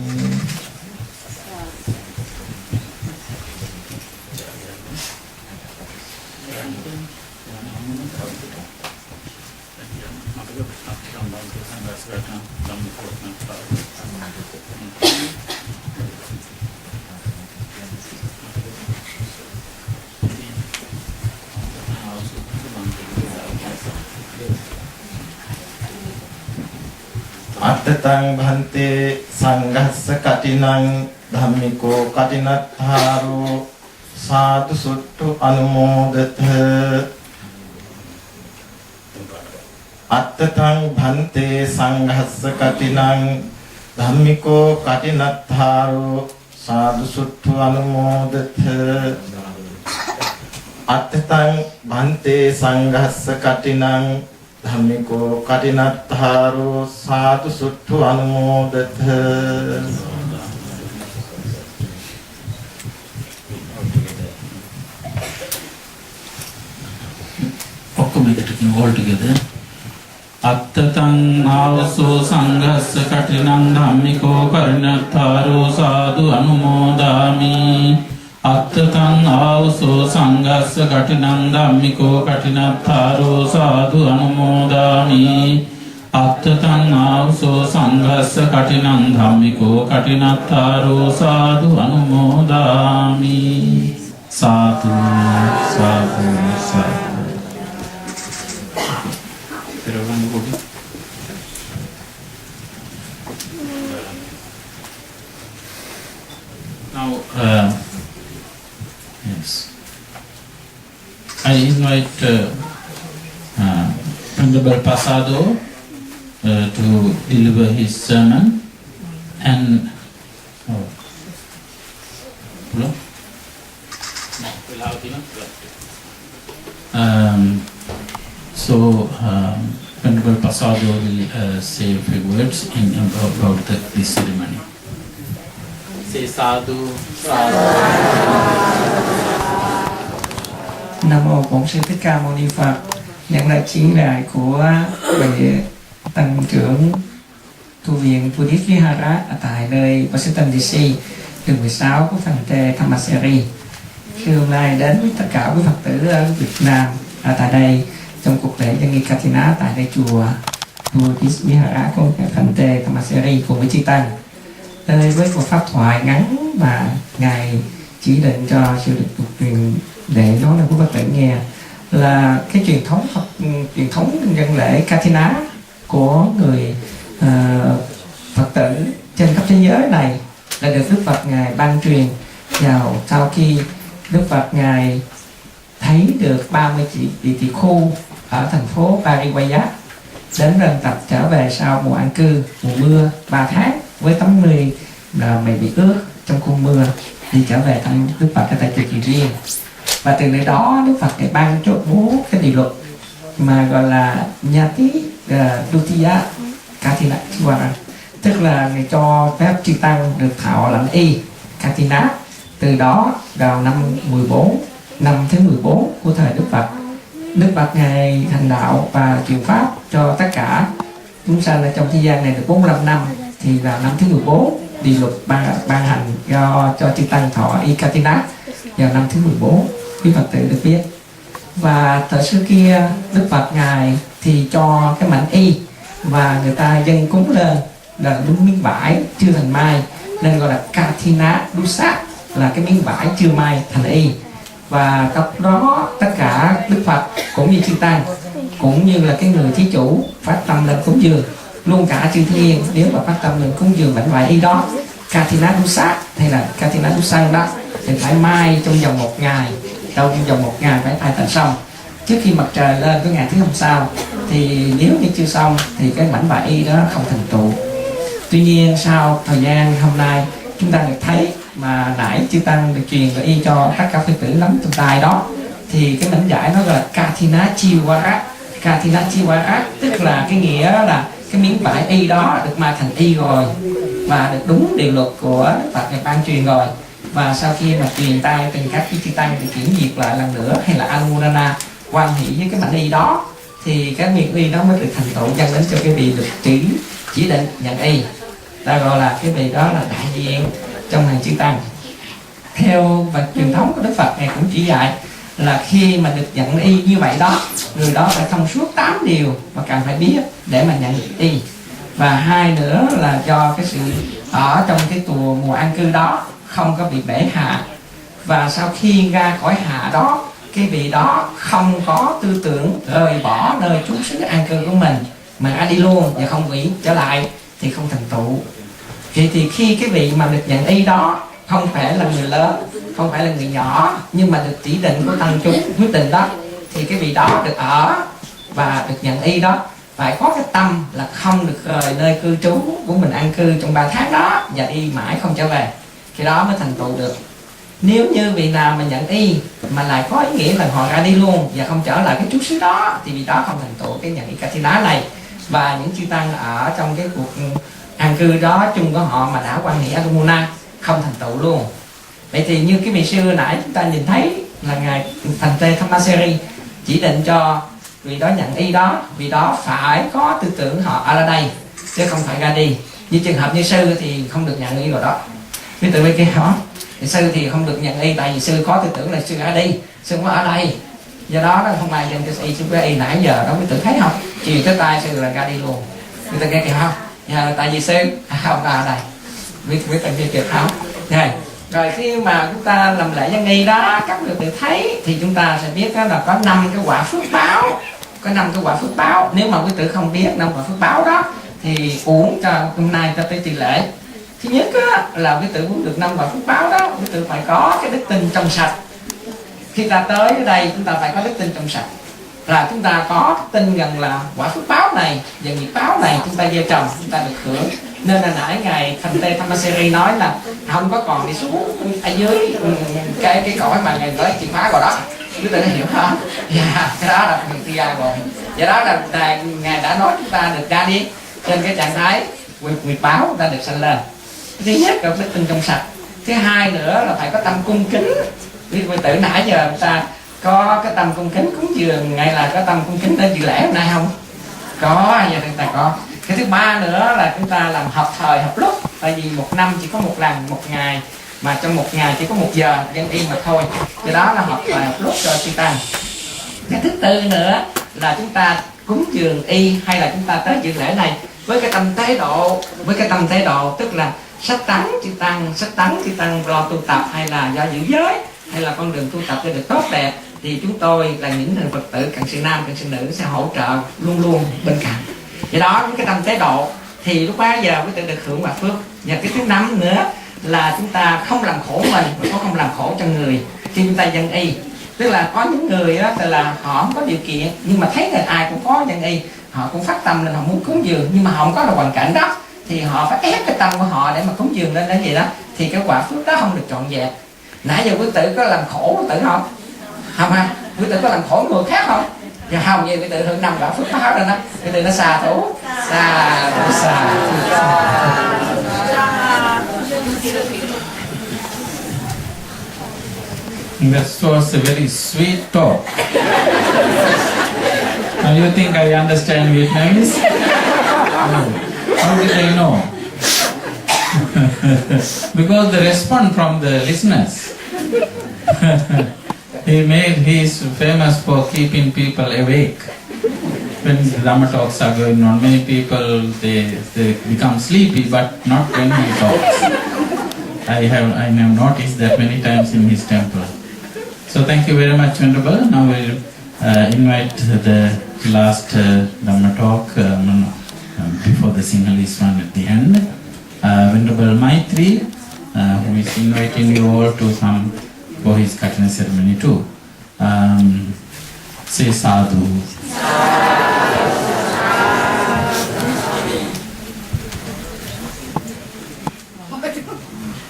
Attatang bhante sanghassa katinang dhammiko katinatharo sadhu suttu anumodatha. Attatang bhante sanghassa katinang dhammiko katinatharo sadhu suttu anumodatha. Attatang bhante sanghassa katinang dhammiko katinatharo sadhu suttu anumodatha. All together. Attatang avaso sanghassa katinang dhammiko karinatharo sadhu anumodami. Attatang avaso sanghassa katinang dhammiko katinatharo sadhu anumodami. Attatang avaso sanghassa katinang dhammiko katinatharo sadhu anumodami. Sadhu, sadhu, sadhu. Now, yes, I invite Venerable Pasado to deliver his sermon, and Venerable Pasado will say a few words about this ceremony. Say sadhu, sadhu. Nam mô Bổn Sư Thích Ca Mâu Ni Phật. Nhận lời chỉ đại của vị tăng trưởng tu viện Buddhisht Vihara ở tại nơi Washington DC, đường 16 của phần Kathina Ceremony. Khi hôm nay đến với tất cả quý Phật tử ở Việt Nam ở tại đây trong cuộc lễ dân nghi Kathina tại đây chùa Buddhisht Vihara của phần Kathina Ceremony cùng với chư tăng. Đây với một pháp thoại ngắn mà ngài chỉ định cho sư được truyền để nói là quý Phật tử nghe là cái truyền thống dân lễ Kathina của người Phật tử trên khắp thế giới này là được Đức Phật ngài ban truyền vào sau khi Đức Phật ngài thấy được 30 vị tỳ khu ở thành phố Pariwaya đến lần tập trở về sau mùa an cư, mùa mưa 3 tháng với tấm mười là mày bị ướt trong cơn mưa đi trở về thăm Đức Phật ở tại chùa Kỳ Riêng. Và từ nơi đó Đức Phật ngài ban cho bố cái điều luật mà gọi là Nhati Dutiya Kathina Ceremony, tức là ngài cho phép chư tăng được thọ lãnh y Kathina. Từ đó vào năm thứ 14 của thời Đức Phật Đức Phật Ngài thành đạo và truyền pháp cho tất cả chúng sanh ở trong thế gian này được 45 năm, thì vào năm thứ 14 điều luật ban hành cho chư tăng thọ y Kathina vào năm thứ 14, quý Phật tử được biết. Và thời xưa kia Đức Phật Ngài thì cho cái mảnh y và người ta dâng cúng lên là đúng miếng vải chưa thành mai, nên gọi là Kathina Dusa, là cái miếng vải chưa mai thành y. Và lúc đó tất cả Đức Phật cũng như chư tăng cũng như là cái người thí chủ phát tâm lên cúng dường, luôn cả chư thiên nếu mà phát tâm lên cúng dường mảnh vải y đó Kathina Dusa hay là Kathina Dusa đó thì phải mai trong vòng 1 ngày, trong vòng 1 ngày phải thay thành xong trước khi mặt trời lên cái ngày thứ hôm sau. Thì nếu như chưa xong thì cái mảnh vải y đó không thành tựu. Tuy nhiên sau thời gian hôm nay chúng ta được thấy mà nãy chư tăng được truyền và y cho tất cả phật tử nắm trong tay đó, thì cái mảnh vải nó gọi là Kathina Ceremony. Kathina Ceremony tức là cái nghĩa là cái miếng vải y đó được mai thành y rồi và được đúng điều luật của Đức Phật Ngài ban truyền rồi. Và sau khi mà truyền tay từng các chư tăng thì kiểm duyệt lại lần nữa hay là Anumodana quan hệ với cái mảnh y đó, thì cái miếng y đó mới được thành tựu dâng đến cho cái vị được chỉ định nhận y. Ta gọi là cái vị đó là đại diện trong hàng chư tăng. Theo và truyền thống của Đức Phật Ngài cũng chỉ dạy là khi mà được nhận y như vậy đó, người đó phải thông suốt 8 điều mà cần phải biết để mà nhận y. Và hai nữa là do cái sự ở trong cái mùa an cư đó không có bị bể hạ, và sau khi ra khỏi hạ đó, cái vị đó không có tư tưởng rời bỏ nơi trú xứ an cư của mình mà đi luôn và không quỷ trở lại thì không thành tựu. Thì khi cái vị mà được nhận y đó không phải là người lớn, không phải là người nhỏ, nhưng mà được chỉ định của tăng chúng quyết định đó, thì cái vị đó được ở và được nhận y đó phải có cái tâm là không được rời nơi cư trú của mình an cư trong 3 tháng đó và đi mãi không trở về, cái đó mới thành tựu được. Nếu như vị nào mà nhận y mà lại có ý nghĩa là họ ra đi luôn và không trở lại cái trú xứ đó, thì vị đó không thành tựu cái nhận y Kathina này. Và những chư tăng ở trong cái cuộc an cư đó chung của họ mà đã quan hệ Anumodana không thành tựu luôn. Vậy thì như cái vị sư nãy chúng ta nhìn thấy là ngài Kathina Ceremony chỉ định cho vị đó nhận y đó, vị đó phải có tư tưởng họ ở đây chứ không phải ra đi. Như trường hợp như sư thì không được nhận y rồi đó, cái tự bên kia đó thì sư thì không được nhận y, tại vì sư có tư tưởng là sư ra đi, sư không ở đây, do đó nó không ai dành cho y. Sư y nãy giờ đó quý tử thấy không, chiều tới tay sư là ra đi luôn, quý tử nghe kìa không, tại vì sư không ở đây, quý tử nghe kìa không. Rồi khi mà chúng ta làm lễ dân y đó, các quý tử thấy thì chúng ta sẽ biết đó là có 5 cái quả phước báo, có 5 cái quả phước báo. Nếu mà quý tử không biết 5 quả phước báo đó thì uống cho hôm nay ta tới trì lễ. Thứ nhất á, là quý tử muốn được 5 quả phước báo đó, quý tử phải có cái đức tin trong sạch. Khi ta tới ở đây chúng ta phải có đức tin trong sạch, là chúng ta có tin rằng là quả phước báo này và nghiệp báo này chúng ta gieo trồng chúng ta được hưởng. Nên là nãy ngài Kathina Ceremony nói là không có còn đi xuống ở dưới cái cõi mà ngài tới chìa khóa rồi đó, quý tử hiểu không? Cái đó là việc đi ra rồi. Vậy đó là ngài đã nói chúng ta được ra đi trên cái trạng thái nghiệp báo, chúng ta được sanh lên. Thứ nhất là đức tin trong sạch. Thứ hai nữa là phải có tâm cung kính. Quý tử nãy giờ chúng ta có cái tâm cung kính cúng dường, ngay là có tâm cung kính để dự lễ hôm nay không? Có, giờ chúng ta có. Cái thứ ba nữa là chúng ta làm hợp thời hợp lúc, tại vì 1 năm chỉ có 1 lần 1 ngày, mà trong 1 ngày chỉ có 1 giờ dân y mà thôi, cái đó là hợp thời hợp lúc cho chư tăng. Cái thứ tư nữa là chúng ta cúng dường y hay là chúng ta tới dự lễ này với cái tâm tế độ, tức là sách tấn chư tăng lo tu tập hay là do giữ giới hay là con đường tu tập cho được tốt đẹp, thì chúng tôi là những thành Phật tử cận sự nam cận sự nữ sẽ hỗ trợ luôn luôn bên cạnh. Vậy đó, với cái tâm tế độ thì lúc bấy giờ quý tử được hưởng quả phước. Và cái thứ 5 nữa là chúng ta không làm khổ mình và không làm khổ cho người khi chúng ta dân y. Tức là có những người đó là họ không có điều kiện nhưng mà thấy là ai cũng có dân y, họ cũng phát tâm lên họ muốn cúng dường, nhưng mà họ không có được hoàn cảnh đó thì họ phải ép cái tâm của họ để mà cúng dường lên đến gì đó, thì cái quả phước đó không được trọn vẹn. Nãy giờ quý tử có làm khổ quý tử không? Không ha? Quý tử có làm khổ người khác không? Dạ không, vậy quý tử hưởng 5 quả phước báo rồi đó. Quý tử nó xà thủ. That was a very sweet talk. Now you think I understand Vietnamese? No. How did I know? Because the response from the listeners. He is famous for keeping people awake. When Dhamma talks are going on, many people they become sleepy, but not when he talks. I have noticed that many times in his temple. So thank you very much, Venerable. Now we'll invite the last Dhamma talk before the Sinhalese one at the end. Venerable Maitri, who is inviting you all to come for his Kathina ceremony too. Say sadhu.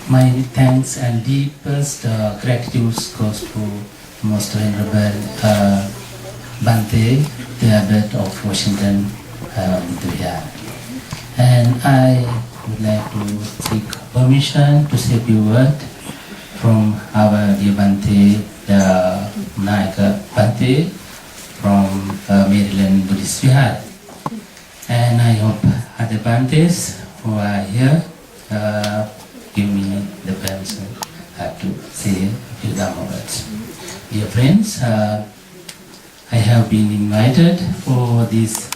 My thanks and deepest gratitude goes to Most Venerable Bhante, the Abbot of Washington, Buddhisht Vihara. And I would like to seek permission to say a few words from our dear Bhante, the Nayaka Bhante from Maryland Buddhist Vihara. And I hope other Bhantes who are here give me the permission to say a few Dhamma words. Dear friends, I have been invited for this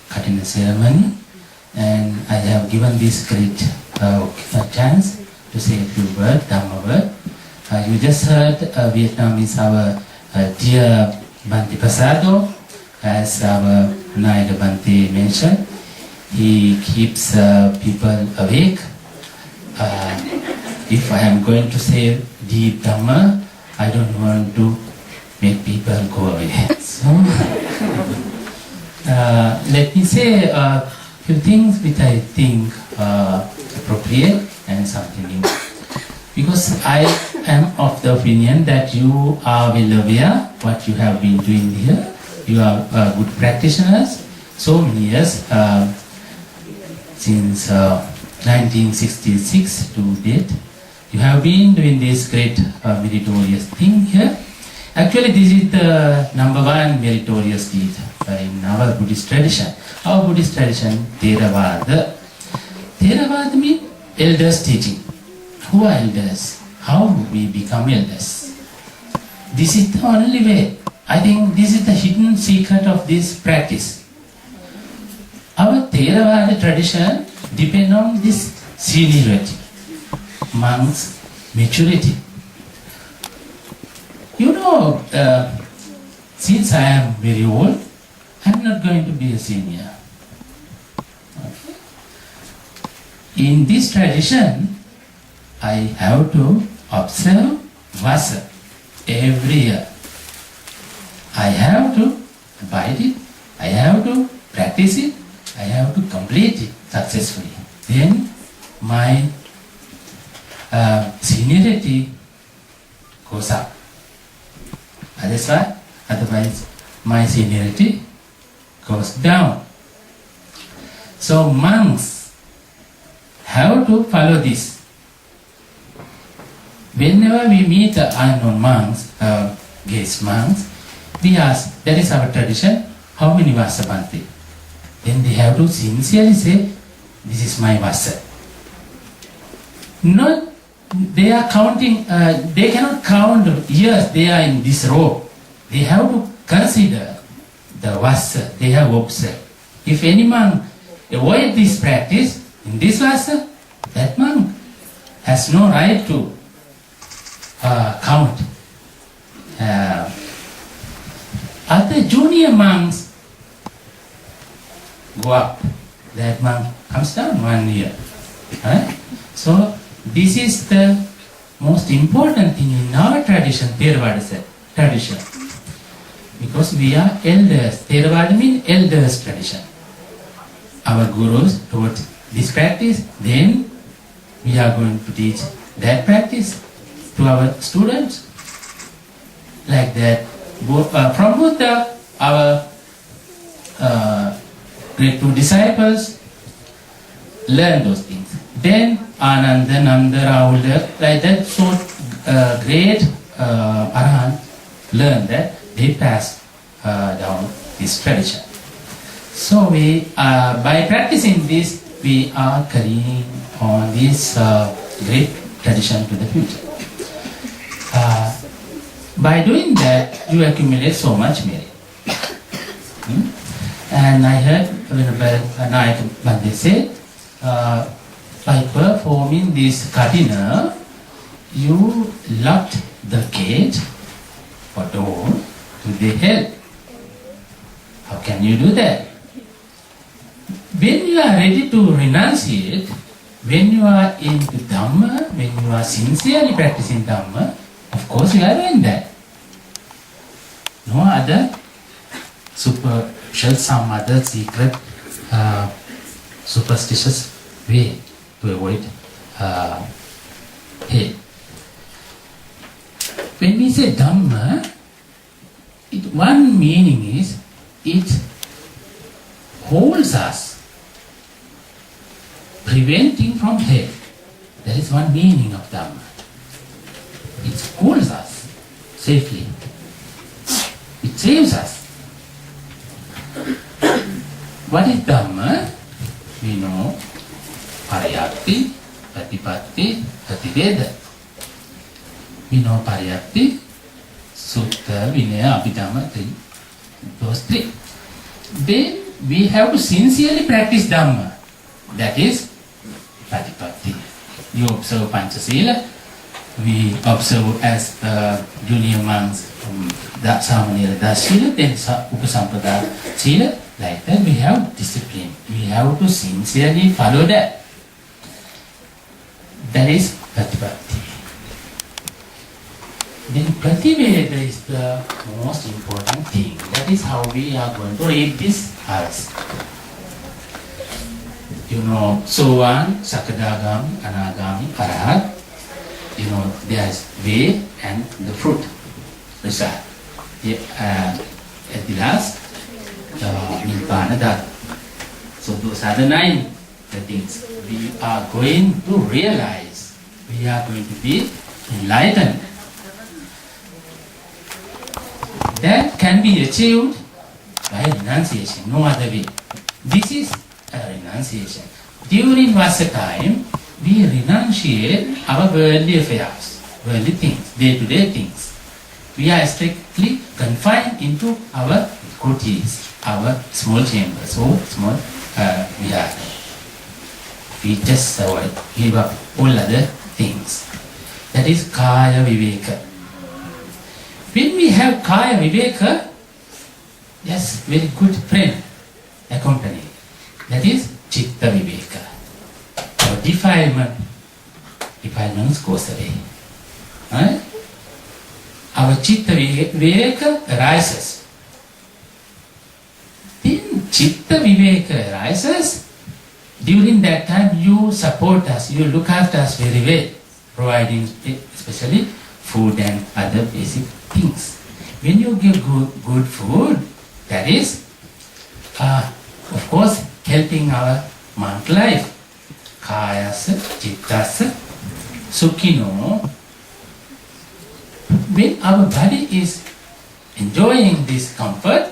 Kathina ceremony, and I have given this great chance to say a few words, Dhamma word. You just heard Vietnam is our dear Bhante Pasado, as our Nayaka Bhante mentioned. He keeps people awake. If I am going to say deep Dhamma, I don't want to make people go away. So, let me say a few things which I think appropriate and something new. Because I am of the opinion that you are well aware what you have been doing here. You are good practitioners. So many years since 1966 to date, you have been doing this great meritorious thing here. Actually, this is the number one meritorious deed in our Buddhist tradition. Our Buddhist tradition, Theravada. Theravada means elders teaching. Who are elders? How we become elders? This is the only way. I think this is the hidden secret of this practice. Our Theravada tradition depends on this seniority, monks' maturity. You know, since I am very old, I am not going to be a senior. Okay. In this tradition, I have to observe Vasa every year. I have to abide it, I have to practice it, I have to complete it successfully. Then my seniority goes up. That's why, otherwise my seniority goes down. So monks have to follow this. Whenever we meet unknown monks, guest monks, we ask, that is our tradition, how many Vasa Bhante? Then they have to sincerely say, this is my Vasa. Not, they are counting, they cannot count years they are in this row. They have to consider the Vasa they have observed. If any monk avoid this practice, in this Vasa, that monk has no right to count. Other junior monks go up. That monk comes down 1 year. Right? So this is the most important thing in our tradition, Theravada tradition. Because we are elders. Theravada means elders tradition. Our gurus taught this practice, then we are going to teach that practice to our students. Like that. From Buddha, our great two disciples learn those things. Then Ananda, Nanda, Rahul, like that, so great Arahant learned that they passed down this tradition. So we, by practicing this, we are carrying on this great tradition to the future. By doing that, you accumulate so much merit. And I heard Venerable Naik Bande say, by performing this Kathina, you locked the gate or door to the hell. How can you do that? When you are ready to renunciate, when you are into Dhamma, when you are sincerely practicing Dhamma, of course you are doing that. No other superficial, some other secret, superstitious way to avoid hate. When we say Dhamma, one meaning is it holds us, preventing from hate. That is one meaning of Dhamma. It holds us safely. It saves us. What is Dhamma? We know Pariyatti, Patipatti, Patibeda. We know Pariyatti, Sutta, Vinaya, Abhidhamma, those three. Then we have to sincerely practice Dhamma. That is Patipatti. You observe Panchasila. We observe as junior monks Samanera Dasila, then Upasampada Sila. Like that we have discipline. We have to sincerely follow that. That is Patipatti. Then Prativeda is the most important thing. That is how we are going to read this verse. You know, Sovan, Sakadagami, Anagami, Arahat. You know, there is way and the fruit, result. At the last, Nibbana Dhatu. So those are the 9 things we are going to realize. We are going to be enlightened. That can be achieved by renunciation, no other way. This is a renunciation. During Vasa time, we renunciate our worldly affairs, worldly things, day-to-day things. We are strictly confined into our kutis, our small chambers, or small vihara. We just avoid, give up all other things. That is Kaya Viveka. When we have Kaya Viveka, yes, very good friend accompany. That is Chitta Viveka. Our defilements goes away. Right? Our Chitta Viveka arises. Then Chitta Viveka arises. During that time you support us, you look after us very well, providing especially food and other basic things. When you give good food, that is, of course, helping our monk life. Kayasa, Chittasa, Sukhino. When our body is enjoying this comfort,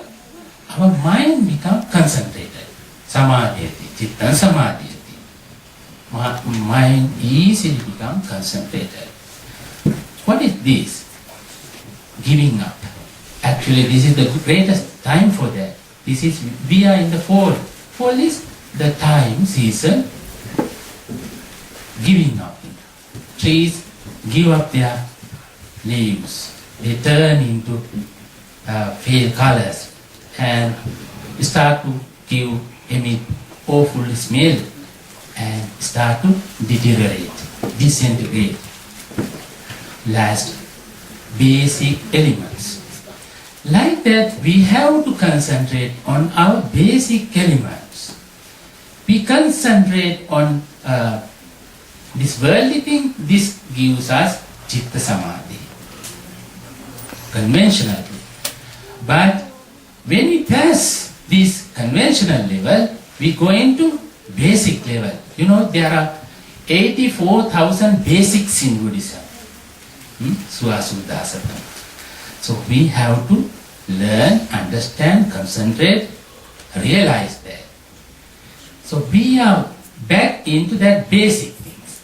our mind becomes concentrated. Samadhyati, Chitta Samadhyati. Mind easily becomes concentrated. What is this? Giving up. Actually, this is the greatest time for that. We are in the fall. Fall is the time, season, giving up. Trees give up their leaves. They turn into pale colors and start to emit awful smell and start to deteriorate, disintegrate. Last, basic elements. Like that, we have to concentrate on our basic elements. We concentrate on this worldly thing, this gives us Chitta Samadhi, conventionally. But when we pass this conventional level, we go into basic level. You know, there are 84,000 basics in Buddhism. Swasudasana. So we have to learn, understand, concentrate, realize that. So we are back into that basic things.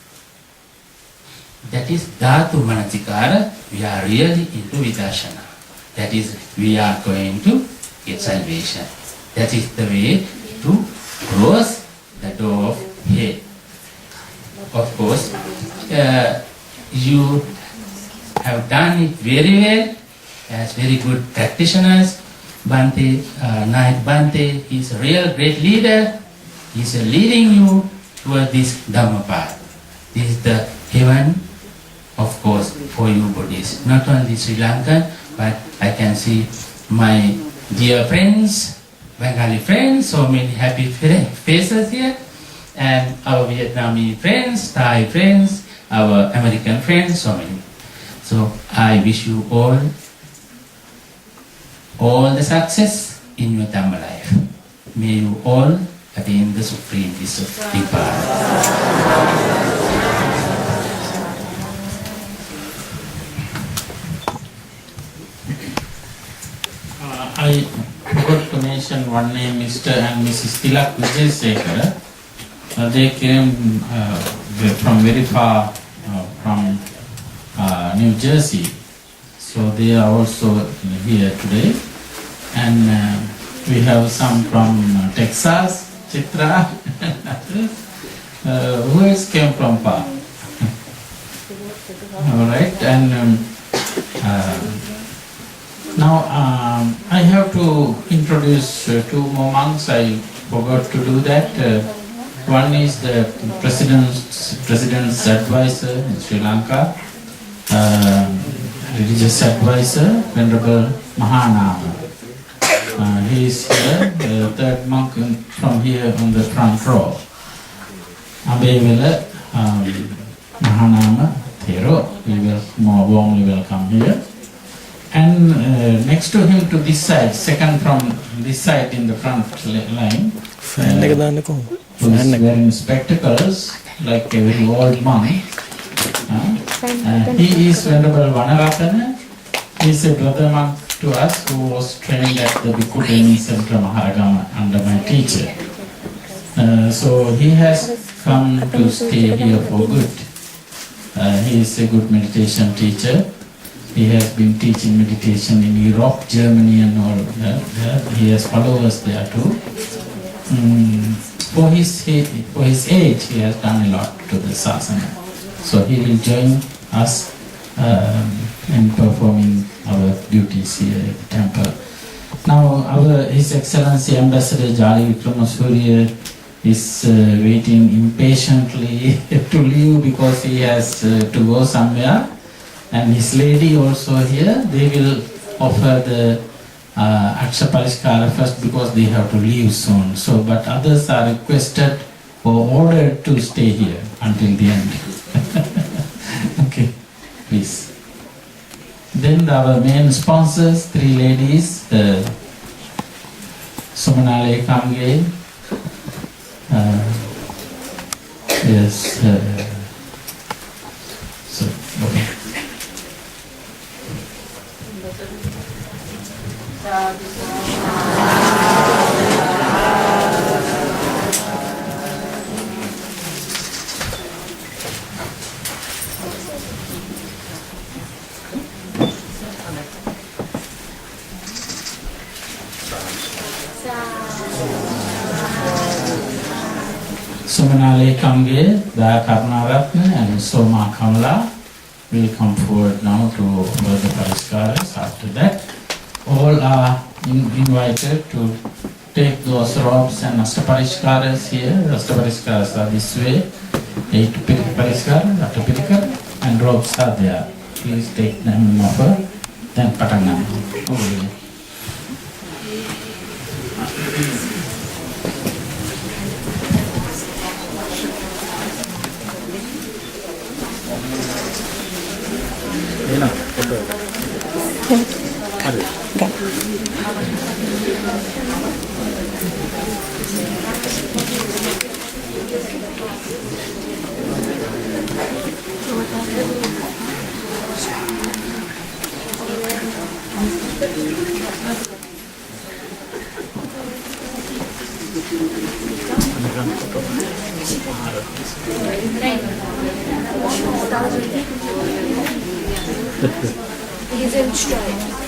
That is Dhatu Manasikara. We are really into Vidarsana. That is, we are going to get salvation. That is the way to close the door of hate. Of course, you have done it very well as very good practitioners. Bhante, Nayak Bhante is a real great leader. He is leading you toward this Dhamma path. This is the heaven, of course, for you Buddhists. Not only Sri Lankan, but I can see my dear friends, Bengali friends, so many happy faces here, and our Vietnamese friends, Thai friends, our American friends, so many. So I wish you all the success in your Dhamma life. May you all attain the supreme bliss of Nibbana. I forgot to mention one name, Mr. and Mrs. Tilak Vijaysekara. They came from very far from New Jersey, so they are also here today. And we have some from Texas, Chitra, who else came from far? All right, and now I have to introduce two more monks. I forgot to do that. One is the president's advisor in Sri Lanka, religious advisor, Venerable Mahanama. He is here, the third monk from here on the front row. Abevela Mahanama Thero, we will more warmly welcome here. And next to him to this side, second from this side in the front line, who is wearing spectacles like a very old monk. He is Venerable Vanaratana. He is a brother monk to us who was trained at the Bhikkhu Training Center Maharagama under my teacher. So he has come to stay here for good. He is a good meditation teacher. He has been teaching meditation in Europe, Germany and all that. He has followers there too. For his age, he has done a lot to the sasana. So he will join us in performing our duties here at the temple. Now His Excellency Ambassador Jali Vikramasuriya is waiting impatiently to leave because he has to go somewhere. And his lady also here, they will offer the Akshapariskara first because they have to leave soon. So, but others are requested or ordered to stay here until the end. Okay, please. Then our main sponsors, three ladies, Sumanale Kamge, yes, so, okay. Sumanale Kamge, Daya Karnaratna and Soma Kamala will come forward now to offer the Pariskaras. After that, all are invited to take those robes and Astapariskaras here. Astapariskaras are this way, 8 Pariskaras, after Pirikar, and robes are there. Please take them and offer, then Patanam. He's in stride.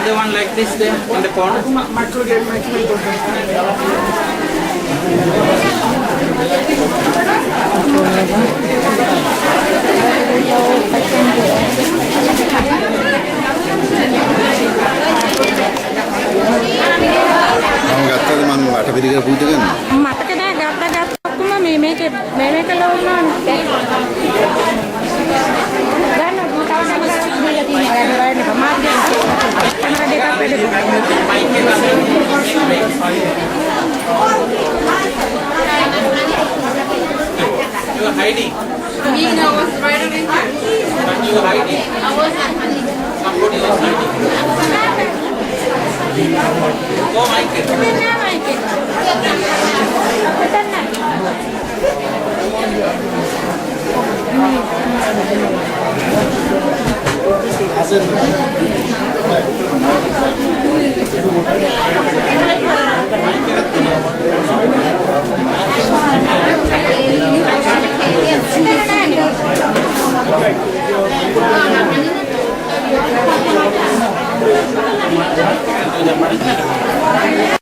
another one like this there in the corner. මම ගත්තද මම වට පිළිකර පූජා කරනවා. මතක නෑ ගත්ත ඔක්කොම මේ කළා වුණානේ. ගන්න තව නම දීලා තියෙනවා. මාර්ගය. කනර දෙකක් You are hiding. I was right in there. But you are hiding. I was not hiding. Somebody was hiding. Go, Michael. Thank you.